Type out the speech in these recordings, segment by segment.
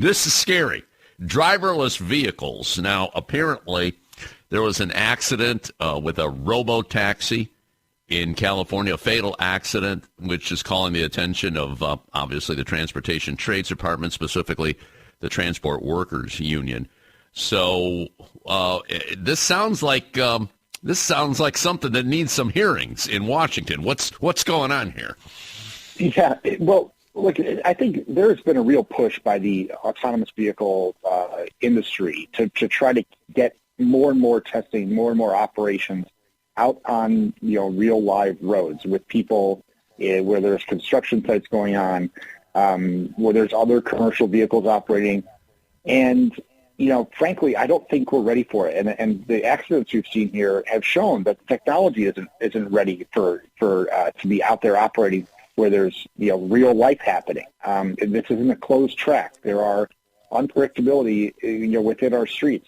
This is scary. Driverless vehicles. Now, apparently, there was an accident with a robotaxi in California, a fatal accident, which is calling the attention of, obviously, the Transportation Trades Department, specifically the Transport Workers Union. So this sounds like something that needs some hearings in Washington. What's going on here? Yeah, well, look, I think there's been a real push by the autonomous vehicle industry to try to get more and more testing, more and more operations out on real live roads with people where there's construction sites going on, where there's other commercial vehicles operating, and frankly, I don't think we're ready for it. And the accidents we've seen here have shown that the technology isn't ready for to be out there operating where there's real life happening. This isn't a closed track. There are unpredictability within our streets.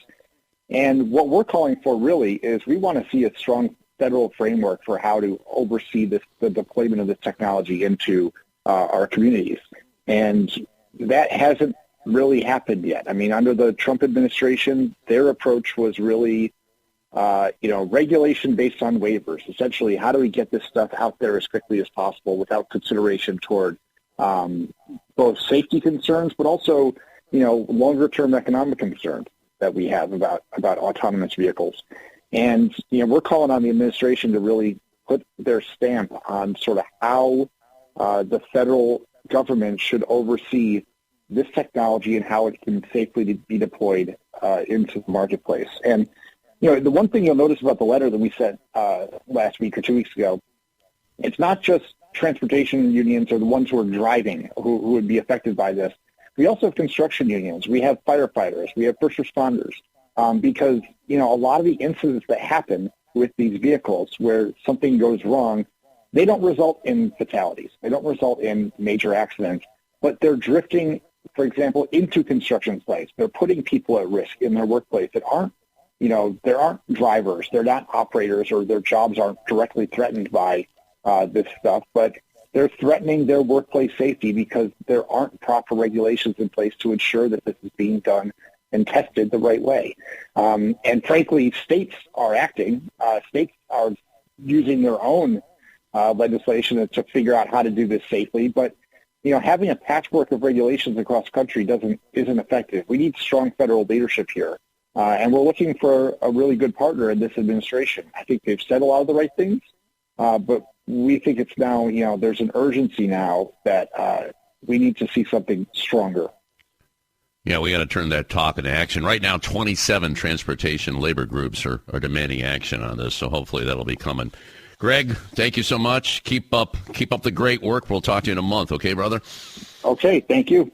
And what we're calling for really is we want to see a strong federal framework for how to oversee the deployment of this technology into our communities. And that hasn't really happened yet. I mean, under the Trump administration, their approach was really, regulation based on waivers. Essentially, how do we get this stuff out there as quickly as possible without consideration toward both safety concerns, but also, longer-term economic concerns that we have about autonomous vehicles. And, we're calling on the administration to really put their stamp on sort of how the federal government should oversee this technology and how it can safely be deployed into the marketplace. And, the one thing you'll notice about the letter that we sent last week or 2 weeks ago, it's not just transportation unions or the ones who are driving who would be affected by this. We also have construction unions. We have firefighters. We have first responders. Because, a lot of the incidents that happen with these vehicles where something goes wrong, they don't result in fatalities. They don't result in major accidents, but they're drifting, for example, into construction sites. They're putting people at risk in their workplace that aren't, there aren't drivers. They're not operators, or their jobs aren't directly threatened by this stuff, but they're threatening their workplace safety because there aren't proper regulations in place to ensure that this is being done and tested the right way. And frankly, states are acting. States are using their own legislation to figure out how to do this safely. But, having a patchwork of regulations across the country isn't effective. We need strong federal leadership here. And we're looking for a really good partner in this administration. I think they've said a lot of the right things, but we think it's now, there's an urgency now that we need to see something stronger. Yeah, we got to turn that talk into action. Right now, 27 transportation labor groups are demanding action on this, so hopefully that'll be coming. Greg, thank you so much. Keep up the great work. We'll talk to you in a month, okay, brother? Okay, thank you.